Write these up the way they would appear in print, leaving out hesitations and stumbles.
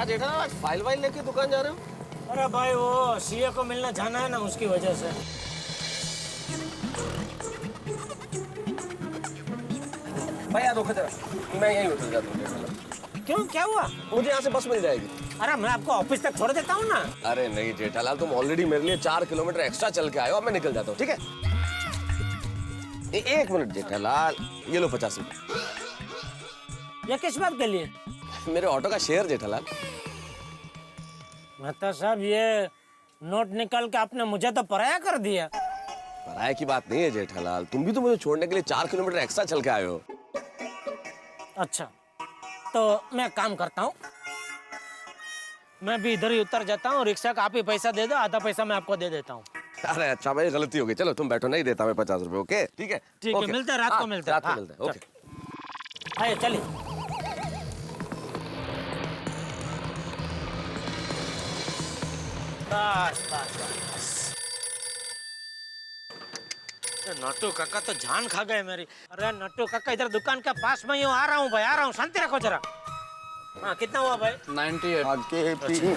क्या जेठालाल, आज file while लेके दुकान जा रहे हो? अरे भाई वो सीए को मिलना जाना है ना, उसकी वजह से। भाई यार रुको जरा, मैं यहीं उतर जाता हूँ जेठालाल। क्यों, क्या हुआ? मुझे यहाँ से बस मिल जाएगी। अरे मैं आपको ऑफिस तक छोड़ देता हूँ ना। अरे नहीं जेठालाल, तुम ऑलरेडी मेरे लिए 4 किलोमीटर एक्स्ट्रा चल के आए हो, अब मैं निकल जाता हूँ, ठीक है? एक मिनट जेठालाल, ये लो 50 रुपए। ये किस बात के लिए? मेरे ऑटो का शेयर जेठालाल। मेहता साहब, ये नोट निकाल के आपने मुझे तो पराया कर दिया। पराये की बात नहीं है जेठालाल, तुम भी तो मुझे छोड़ने के लिए 4 किलोमीटर एक्स्ट्रा चल के आए हो। अच्छा, तो मैं काम करता हूँ, मैं भी इधर ही उतर जाता हूँ। रिक्शा का आप ही पैसा दे दो, आधा पैसा मैं आपको दे देता हूँ। अरे अच्छा भाई, गलती हो गई, चलो तुम बैठो, नहीं देता मैं 50 रुपए। ओके ठीक है? ठीक है, मिलते हैं रात को, मिलते हैं। रात को मिलते हैं। ओके आइए चलिए। बस बस बस। नट्टू काका तो जान खा गए मेरी। अरे नट्टू काका, इधर दुकान के पास में ही हूँ, आ रहा हूँ भाई, आ रहा हूँ, शांति रखो जरा। हाँ, कितना हुआ भाई? 98। आगे पीछे।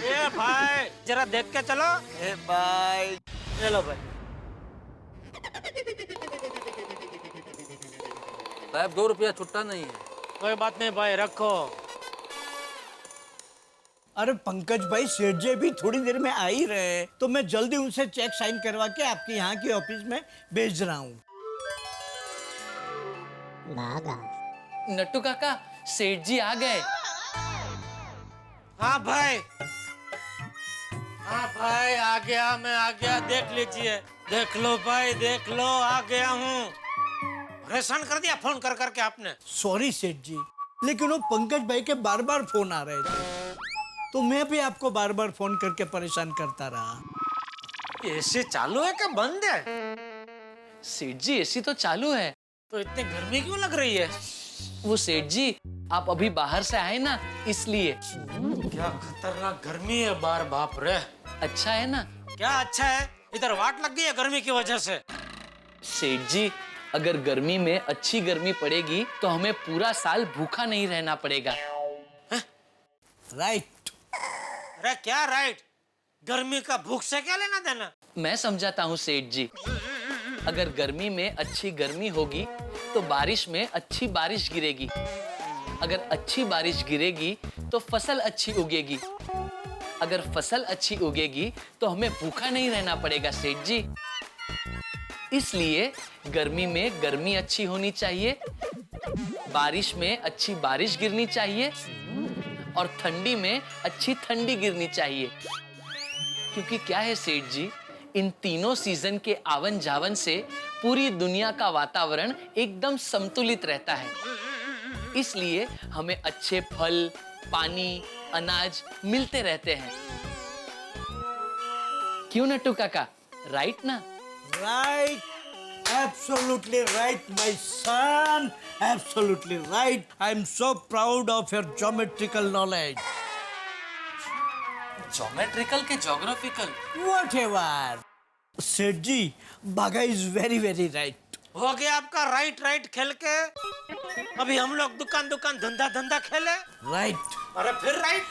ए भाई जरा देख के चलो। ए भाई, ले लो भाई। साहब 2 रुपया छुट्टा नहीं है। कोई बात नहीं भाई, रखो। अरे पंकज भाई, सेठ जी भी थोड़ी देर में आ ही रहे हैं, तो मैं जल्दी उनसे चेक साइन करवा के आपके यहाँ की ऑफिस में भेज रहा हूँ। नट्टू काका, सेठ जी आ गए। हाँ भाई, हाँ भाई, आ गया, मैं आ गया, देख लीजिए, देख लो भाई, देख लो, आ गया हूँ। परेशान कर दिया फोन कर करके आपने। सॉरी सेठ जी, लेकिन वो पंकज भाई के बार बार फोन आ रहे थे, तो मैं भी आपको बार बार फोन करके परेशान करता रहा। एसी चालू है क्या बंद है? सेठ जी एसी तो चालू है। तो इतनी गर्मी क्यों लग रही है? वो सेठ जी, आप अभी बाहर से आए ना, इसलिए। क्या खतरनाक गर्मी है बाहर, बाप रे। अच्छा है ना? क्या अच्छा है, इधर वाट लग गई है गर्मी की वजह से। सेठ जी, अगर गर्मी में अच्छी गर्मी पड़ेगी तो हमें पूरा साल भूखा नहीं रहना पड़ेगा। राइट। अरे क्या राइट? गर्मी का भूख से क्या लेना देना? मैं समझाता हूँ सेठ जी। अगर गर्मी में अच्छी गर्मी होगी तो बारिश में अच्छी बारिश गिरेगी। अगर अच्छी बारिश गिरेगी तो फसल अच्छी उगेगी। अगर फसल अच्छी उगेगी तो हमें भूखा नहीं रहना पड़ेगा सेठ जी। इसलिए गर्मी में गर्मी अच्छी होनी चाहिए, बारिश में अच्छी बारिश गिरनी चाहिए और ठंडी में अच्छी ठंडी गिरनी चाहिए। क्योंकि क्या है सेठ जी, इन तीनों सीजन के आवन जावन से पूरी दुनिया का वातावरण एकदम संतुलित रहता है। इसलिए हमें अच्छे फल, पानी, अनाज मिलते रहते हैं। क्यों नट्टू काका, राइट ना? Right, absolutely right, my son. Absolutely right. I'm so proud of your geometrical knowledge. Geometrical के ज्योग्राफिकल? Whatever. सेठ जी, बागा is very very right. हो गया आपका राइट राइट खेल के। अभी हम लोग दुकान दुकान धंधा धंधा खेले। Right. अरे फिर राइट।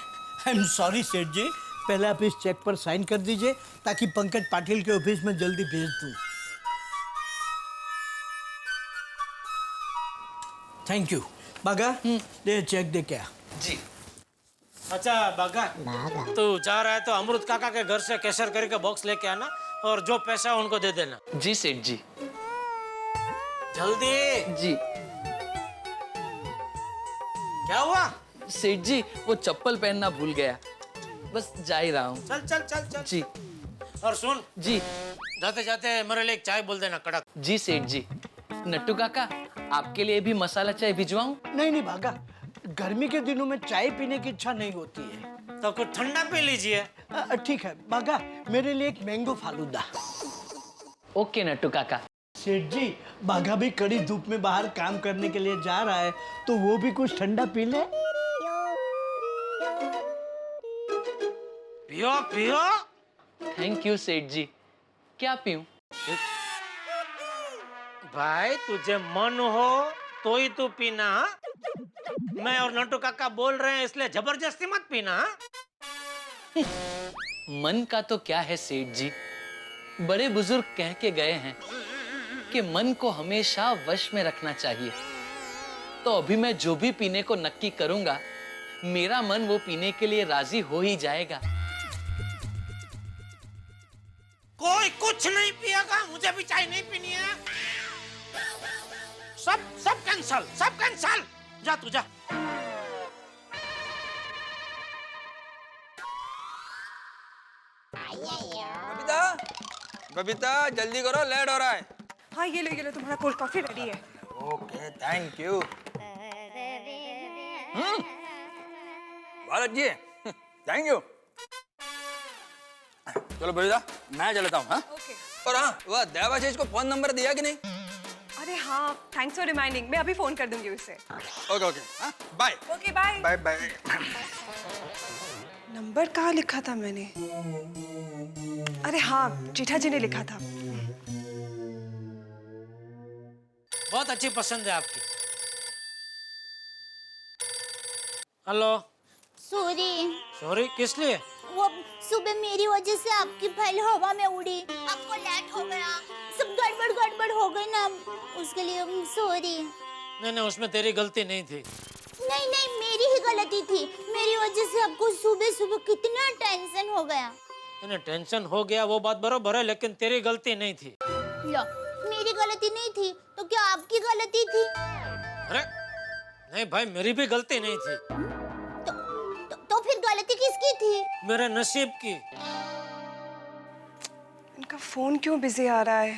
I'm sorry सेठ जी, पहले आप इस चेक पर साइन कर दीजिए ताकि पंकज पाटिल के ऑफिस में जल्दी भेज दूं। Thank you. बागा, ये चेक दे क्या? जी। अच्छा बागा, तू जा रहा है तो अमृत काका के घर से कैशर करके बॉक्स लेके आना और जो पैसा उनको दे देना। जी सेठ जी। जल्दी। जी। क्या हुआ? सेठ जी, वो चप्पल पहनना भूल गया, बस जा ही रहा हूँ। चल चल चल चल। जी। और सुन, जी। जाते जाते मेरे लिए एक चाय बोल देना कड़क। जी सेठ जी। नट्टू काका, आपके लिए भी मसाला चाय भिजवाऊं? नहीं नहीं बागा, गर्मी के दिनों में चाय पीने की इच्छा नहीं होती है। तो कुछ ठंडा पी लीजिए। ठीक है बागा, मेरे लिए एक मैंगो फालूदा। ओके नट्टू काका। सेठ जी, बागा भी कड़ी धूप में बाहर काम करने के लिए जा रहा है, तो वो भी कुछ ठंडा पी ले। पियो पियो। थैंक यू सेठ जी। क्या पीऊं? भाई तुझे मन हो तो ही तू पीना। हाँ? मैं और नंटू काका बोल रहे हैं इसलिए जबरदस्ती मत पीना। हाँ? मन का तो क्या है सेठ जी, बड़े बुजुर्ग कह के गए हैं कि मन को हमेशा वश में रखना चाहिए। तो अभी मैं जो भी पीने को नक्की करूंगा, मेरा मन वो पीने के लिए राजी हो ही जाएगा। कोई कुछ नहीं पिएगा, मुझे भी चाय नहीं पीनी है। सब कैंसल, सब कैंसल। जा तू जा। बबीता, बबीता जल्दी करो, लेट हो रहा है। हाँ ये लो तुम्हारा कोल्ड कॉफी रेडी है। Okay, thank you. बहुत अच्छी है, थैंक यू। चलो बबीता, मैं चलता हूँ। हाँ ओके। और हाँ, वह देवाशीष को फोन नंबर दिया कि नहीं? अरे हाँ, थैंक्स फॉर रिमाइंडिंग। मैं अभी फोन कर दूंगी उसे। ओके ओके, हाँ bye. Okay bye. Bye bye. Number कहाँ लिखा था मैंने? अरे हाँ, जेठा जी ने लिखा था। बहुत अच्छी पसंद है आपकी। हेलो। सॉरी किस लिए? वो सुबह मेरी वजह से आपकी फाइल हवा में उड़ी, आपको लेट हो गया, सब गड़बड़ हो गई ना, उसके लिए सॉरी। नहीं उसमें तेरी गलती नहीं थी। नहीं मेरी ही गलती थी, मेरी वजह से आपको सुबह कितना टेंशन हो गया। इन्हें टेंशन हो गया वो बात बरोबर है, लेकिन तेरी गलती नहीं थी। लो, मेरी गलती नहीं थी तो क्या आपकी गलती थी? अरे नहीं भाई, मेरी भी गलती नहीं थी। तो फिर गलती किसकी थी? मेरे नसीब की। इनका फोन क्यों बिजी आ रहा है?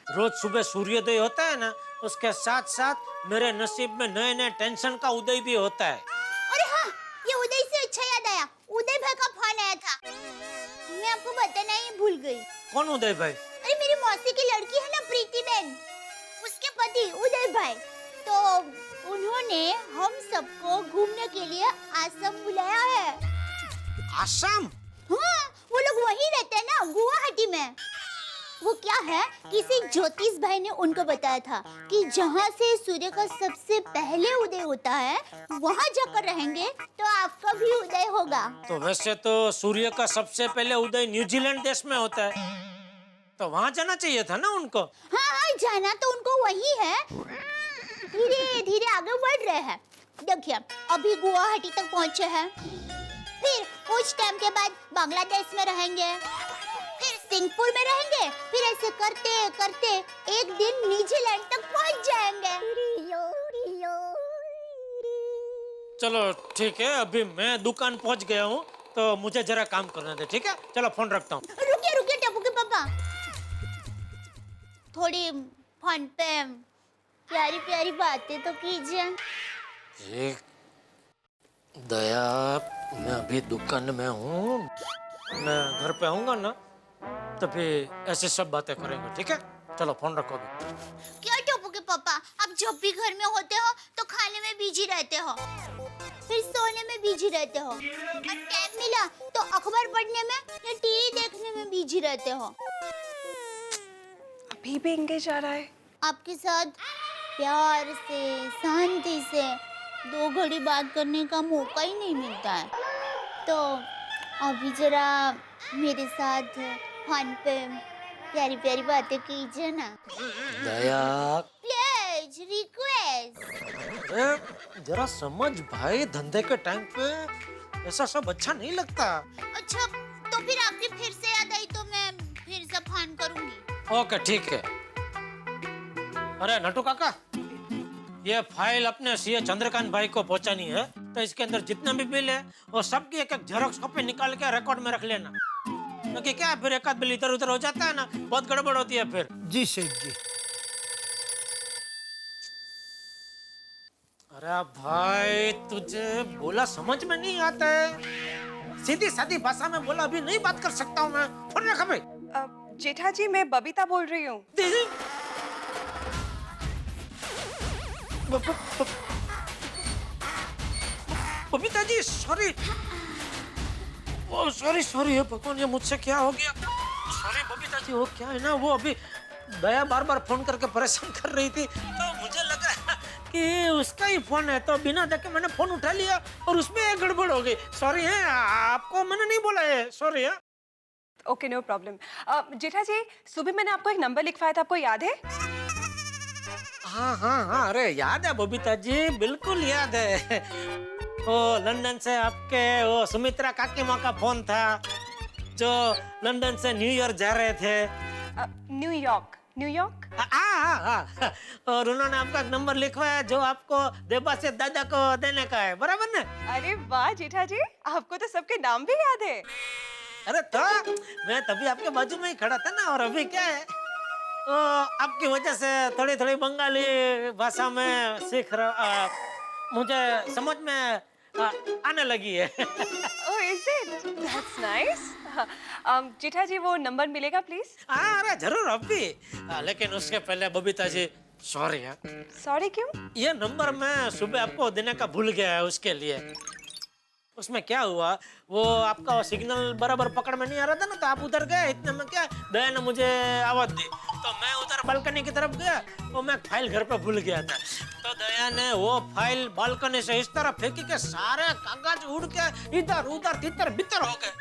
रोज सुबह सूर्योदय होता है ना, उसके साथ साथ मेरे नसीब में नए नए टेंशन का उदय भी होता है। अरे हाँ, ये उदय से अच्छा याद आया, उदय भाई का फोन आया था, मैं आपको बताना ही भूल गई। कौन उदय भाई? अरे मेरी मौसी की लड़की है ना प्रीति बहन, उसके पति उदय भाई, तो उन्होंने हम सबको घूमने के लिए आसाम बुलाया है। आसाम? हाँ, वो लोग वहीं रहते हैं ना, गुवाहाटी में। वो क्या है, किसी ज्योतिष भाई ने उनको बताया था कि जहाँ से सूर्य का सबसे पहले उदय होता है, वहाँ जाकर रहेंगे तो आपका भी उदय होगा। तो वैसे तो सूर्य का सबसे पहले उदय न्यूजीलैंड देश में होता है, तो वहाँ जाना चाहिए था ना उनको। हाँ, जाना तो उनको वही है। धीरे धीरे आगे बढ़ रहे हैं। देखिए, अभी गुवाहाटी तक पहुँचे हैं, फिर कुछ टाइम के बाद बांग्लादेश में रहेंगे, फिर सिंगापुर में रहेंगे, फिर ऐसे करते करते एक दिन न्यूजीलैंड तक पहुंच जाएंगे। चलो ठीक है, अभी मैं दुकान पहुंच गया हूँ, तो मुझे जरा काम करने दे, ठीक है? चलो फोन रखता हूँ। रुकिए टप्पू के पापा, थोड़ी फोन पे प्यारी प्यारी बातें तो कीजिए। दया, मैं अभी दुकान में हूँ, मैं घर पे आऊंगा ना तभी ऐसे सब बातें करेंगे, ठीक है? चलो फोन रखो अभी। क्या टप्पू के पापा, आप जब भी घर में होते हो तो खाने में बिजी रहते हो, फिर सोने में बिजी रहते हो, और टाइम मिला तो अखबार पढ़ने में या टीवी देखने में बिजी रहते हो। अभी भी एंगेज आ रहा है। आपके साथ प्यार से, शांति से 2 घड़ी बात करने का मौका ही नहीं मिलता है, तो अभी जरा मेरे साथ फोन पे प्यारी प्यारी बातें कीजिए ना। दया, प्लीज, रिक्वेस्ट। अरे जरा समझ भाई, धंधे के टाइम पे ऐसा सब अच्छा नहीं लगता। अच्छा, तो फिर आपकी फिर से याद आई तो मैं फिर से फोन करूंगी। ओके ठीक है। अरे नटू काका, ये फाइल अपने सीए चंद्रकांत भाई को पहुंचानी है, तो इसके अंदर जितने भी बिल है वो सबकी एक एक जेरॉक्स कॉपी निकाल के रिकॉर्ड में रख लेना, क्योंकि क्या फिर एक आध बिल इधर उधर हो जाता है ना, बहुत गड़बड़ होती है फिर। जी सेठ जी। अरे भाई, तुझे बोला समझ में नहीं आता है? सीधी सादी भाषा में बोला, अभी नहीं बात कर सकता हूँ मैं। फोन रखा भाई। जेठा जी, मैं बबीता बोल रही हूँ। बबीता जी, सॉरी सॉरी है भगवान, ये मुझसे क्या हो गया? सॉरी बबीता जी, वो क्या है ना, वो अभी दया बार बार फोन करके परेशान कर रही थी, तो मुझे लगा कि उसका ही फोन है, तो बिना देखे मैंने फोन उठा लिया और उसमें एक गड़बड़ हो गई। सॉरी है, आपको मैंने नहीं बोला है, सॉरी है। Okay, no problem. Jetha ji, सुबह मैंने आपको एक नंबर लिखवाया था, आपको याद है? हाँ हाँ हाँ, अरे याद है बबीता जी, बिल्कुल याद है। वो लंदन से आपके वो सुमित्रा काकी माँ का फोन था, जो लंदन से न्यूयॉर्क जा रहे थे। न्यूयॉर्क? न्यूयॉर्क? हाँ, और उन्होंने आपका नंबर लिखवाया जो आपको देबा से दादा को देने का है, बराबर ना? अरे वाह जेठा जी, आपको तो सबके नाम भी याद है। अरे तो मैं तभी आपके बाजू में ही खड़ा था ना, और अभी क्या है, तो आपकी वजह से थोड़ी थोड़ी बंगाली भाषा में सीख रहा, मुझे समझ में आने लगी है। Oh, is it? That's nice. Jetha ji, वो नंबर मिलेगा प्लीज? हाँ, अरे जरूर अभी, लेकिन उसके पहले बबीता जी सॉरी है। सॉरी क्यों? ये नंबर मैं सुबह आपको देने का भूल गया है, उसके लिए। उसमें क्या हुआ, वो आपका सिग्नल बराबर पकड़ में नहीं आ रहा था ना, तो आप उधर गए, इतने में क्या दया ने मुझे आवाज दी, तो मैं उधर बालकनी की तरफ गया, वो मैं फाइल घर पे भूल गया था, तो दया ने वो फाइल बालकनी से इस तरह फेंकी के सारे कागज उड़ के इधर उधर तितर बितर हो गए।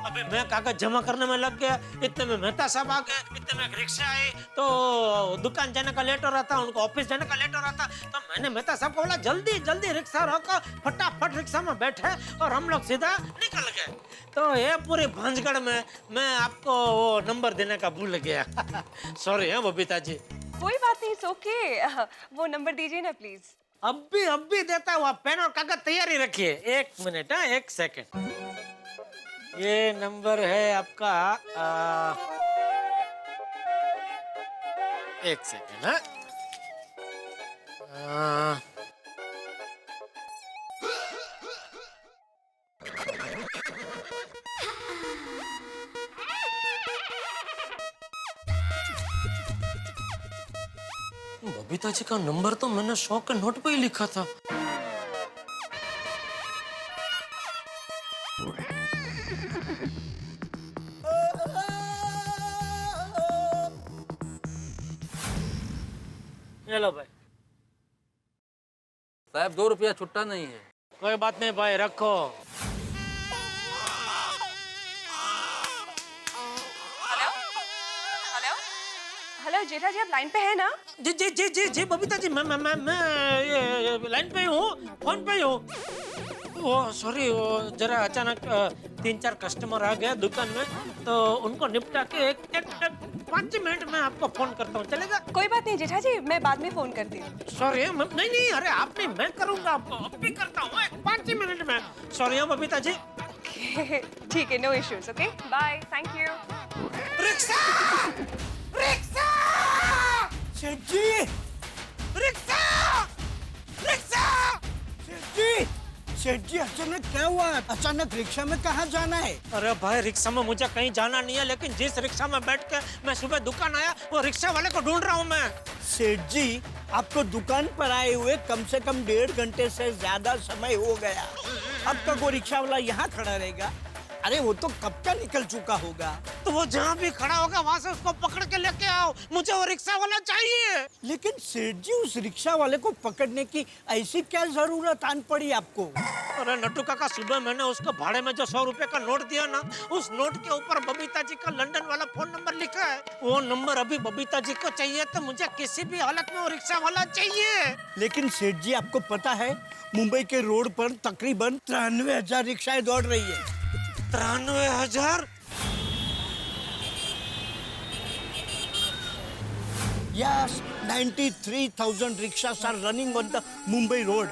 अभी मैं कागज जमा करने में लग गया, इतने में मेहता साहब आ गए, इतने में एक रिक्शा आई, तो दुकान जाने का लेट हो रहा था, उनको ऑफिस जाने का लेट हो रहा था, तो मैंने मेहता साहब को बोला जल्दी जल्दी रिक्शा रोको, फटाफट रिक्शा में बैठे और हम लोग सीधा निकल गए। तो ये पूरी भांजगढ़ में मैं आपको वो नंबर देने का भूल गया। सॉरी है बबीता जी। कोई बात नहीं, इट्स ओके। वो नंबर दीजिए ना प्लीज। अभी देता हूँ, आप पेन और कागज तैयारी रखिए। एक मिनट, हाँ, एक सेकंड। ये नंबर है आपका, एक सेकंड, हाँ। बबीता जी का नंबर तो मैंने 100 के नोट पे ही लिखा था। हेलो भाई। साहब 2 रुपया छुट्टा नहीं है। कोई बात नहीं भाई, रखो। हेलो हेलो हेलो, जेठा जी आप लाइन पे है ना? जी जी जी जी जी बबीता जी, मैं ये लाइन पे हूँ, फोन पे हूँ। वो सॉरी, वो जरा अचानक 3-4 कस्टमर आ गए दुकान में, तो उनको निपटा के एक 5 मिनट में आपको फोन करता हूँ, चलेगा? कोई बात नहीं जेठा जी, मैं बाद में फोन करती हूँ। सॉरी, नहीं, अरे आप नहीं, मैं करूँगा आपको, अब भी करता हूँ 5 मिनट में। सॉरी बबीता जी। ठीक है, no issues, okay, bye, thank you. Rickshaw! Rickshaw! Seth ji! Rickshaw! Rickshaw! Seth जी, अचानक क्या हुआ? अचानक रिक्शा में कहाँ जाना है? अरे भाई, रिक्शा में मुझे कहीं जाना नहीं है, लेकिन जिस रिक्शा में बैठ के मैं सुबह दुकान आया, वो रिक्शा वाले को ढूंढ रहा हूँ मैं। सेठ जी, आपको दुकान पर आए हुए कम से कम 1.5 घंटे से ज्यादा समय हो गया। अब तक वो रिक्शा वाला यहाँ खड़ा रहेगा? अरे वो तो कब का निकल चुका होगा। तो वो जहाँ भी खड़ा होगा वहाँ से उसको पकड़ के लेके आओ, मुझे वो रिक्शा वाला चाहिए। लेकिन सेठ जी, उस रिक्शा वाले को पकड़ने की ऐसी क्या जरूरत आन पड़ी आपको? अरे नट्टू काका, सुबह मैंने उसको भाड़े में जो 100 रुपए का नोट दिया ना, उस नोट के ऊपर बबीता जी का लंदन वाला फोन नंबर लिखा है। वो नंबर अभी बबीता जी को चाहिए, तो मुझे किसी भी हालत में वो रिक्शा वाला चाहिए। लेकिन सेठ जी, आपको पता है मुंबई के रोड पर तकरीबन 93,000 रिक्शाएं दौड़ रही है। 93,000? Yes, 93,000 rickshaws are running on the Mumbai road.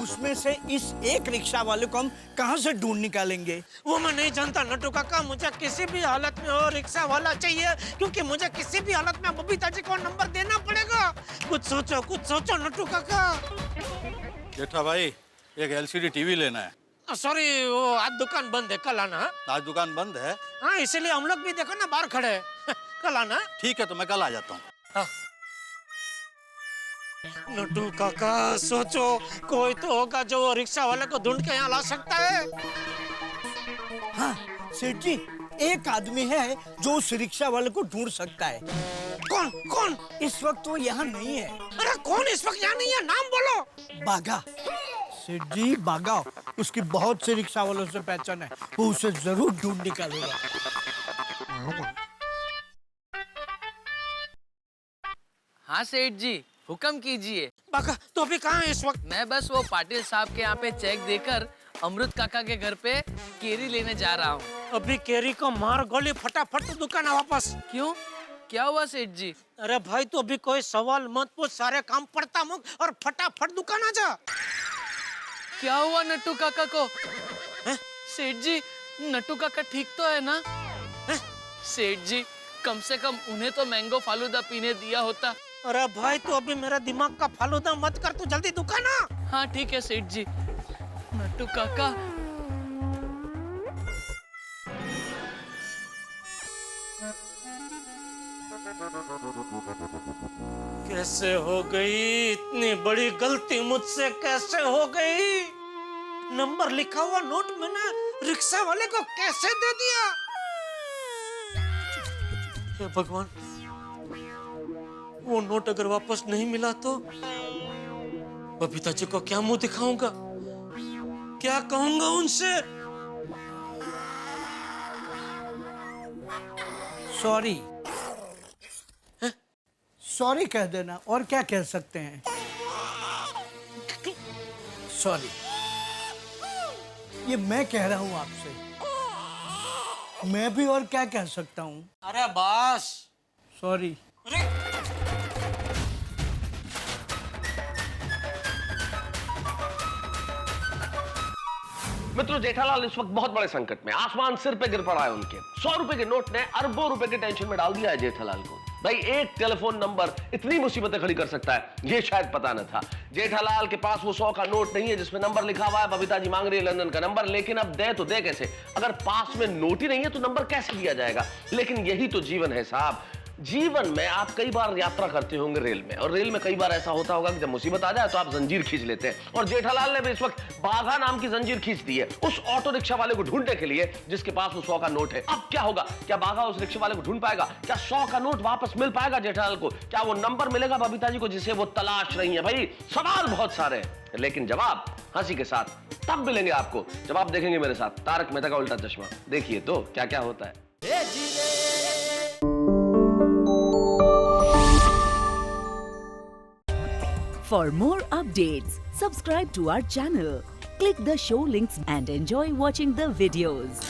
उसमें से इस एक रिक्शा वाले को हम कहाँ से ढूंढ निकालेंगे? वो मैं नहीं जानता नट्टू काका, मुझे किसी भी हालत में वो रिक्शा वाला चाहिए, क्योंकि मुझे किसी भी हालत में बबीता जी को नंबर देना पड़ेगा। कुछ सोचो नट्टू काका। जेठा भाई, एक LCD टीवी लेना है। सॉरी, वो आज दुकान बंद है, कल आना। आज दुकान बंद है? हाँ, इसलिए हम लोग भी देखो ना बाहर खड़े हैं। कल आना। ठीक है, तो मैं कल आ जाता हूँ। हाँ। नट्टू काका, सोचो, कोई तो होगा जो वो रिक्शा वाले को ढूंढ के यहाँ ला सकता है। हाँ सेठ जी, एक आदमी है जो उस रिक्शा वाले को ढूंढ सकता है। कौन कौन? इस वक्त वो यहाँ नहीं है। अरे कौन इस वक्त यहाँ नहीं है? नाम बोलो। बागा, सेठ जी बागा, उसकी बहुत से रिक्शा वालों से पहचान है, वो उसे जरूर ढूंढ निकालेगा। हाँ सेठ जी, हुक्म कीजिए। बाका तो अभी कहाँ है इस वक्त? मैं बस वो पाटिल साहब के यहाँ पे चेक देकर अमृत काका के घर पे केरी लेने जा रहा हूँ। अभी केरी को मार गोली, फटाफट दुकान वापस। क्यों, क्या हुआ सेठ जी? अरे भाई तो अभी कोई सवाल मत पूछ, सारे काम पड़ता मुक और फटाफट दुकान आ जा। क्या हुआ नट्टू काका को? सेठ जी, नट्टू काका ठीक तो है ना? सेठ जी, कम से कम उन्हें तो मैंगो फालूदा पीने दिया होता। अरे भाई तो अभी मेरा दिमाग का फालूदा मत कर, तू जल्दी दुकान आ। हाँ ठीक है सेठ जी। नट्टू काका, कैसे हो गई इतनी बड़ी गलती मुझसे, कैसे हो गई? नंबर लिखा हुआ नोट मैंने रिक्शा वाले को कैसे दे दिया? हे भगवान, वो नोट अगर वापस नहीं मिला तो बबीता जी को क्या मुंह दिखाऊंगा, क्या कहूंगा उनसे? सॉरी, सॉरी कह देना, और क्या कह सकते हैं। सॉरी, ये मैं कह रहा हूं आपसे, मैं भी और क्या कह सकता हूं। अरे बस। सॉरी। अरे मित्रों, जेठालाल इस वक्त बहुत बड़े संकट में, आसमान सिर पे गिर पड़ा है उनके। 100 रुपए के नोट ने अरबों रुपए के टेंशन में डाल दिया है जेठालाल को। भाई एक टेलीफोन नंबर इतनी मुसीबतें खड़ी कर सकता है, ये शायद पता न था। जेठालाल के पास वो 100 का नोट नहीं है जिसमें नंबर लिखा हुआ है बबीता जी मांग रही है लंदन का नंबर, लेकिन अब दे तो दे कैसे? अगर पास में नोट ही नहीं है तो नंबर कैसे दिया जाएगा? लेकिन यही तो जीवन है साहब। जीवन में आप कई बार यात्रा करते होंगे रेल में, और रेल में कई बार ऐसा होता होगा कि जब मुसीबत आ जाए तो आप जंजीर खींच लेते हैं, और जेठालाल ने भी इस वक्त बाघा नाम की जंजीर खींच दी है उस ऑटो रिक्शा वाले को ढूंढने के लिए जिसके पास वो 100 का नोट है। अब क्या होगा? क्या बाघा उस रिक्शा वाले को ढूंढ पाएगा? क्या 100 का नोट वापस मिल पाएगा जेठालाल को? क्या वो नंबर मिलेगा बबीता जी को जिसे वो तलाश रही है? भाई सवाल बहुत सारे हैं, लेकिन जवाब हंसी के साथ तब मिलेंगे आपको जब आप देखेंगे मेरे साथ तारक मेहता का उल्टा चश्मा। देखिए तो क्या क्या होता है। For more updates, subscribe to our channel, click the show links and enjoy watching the videos.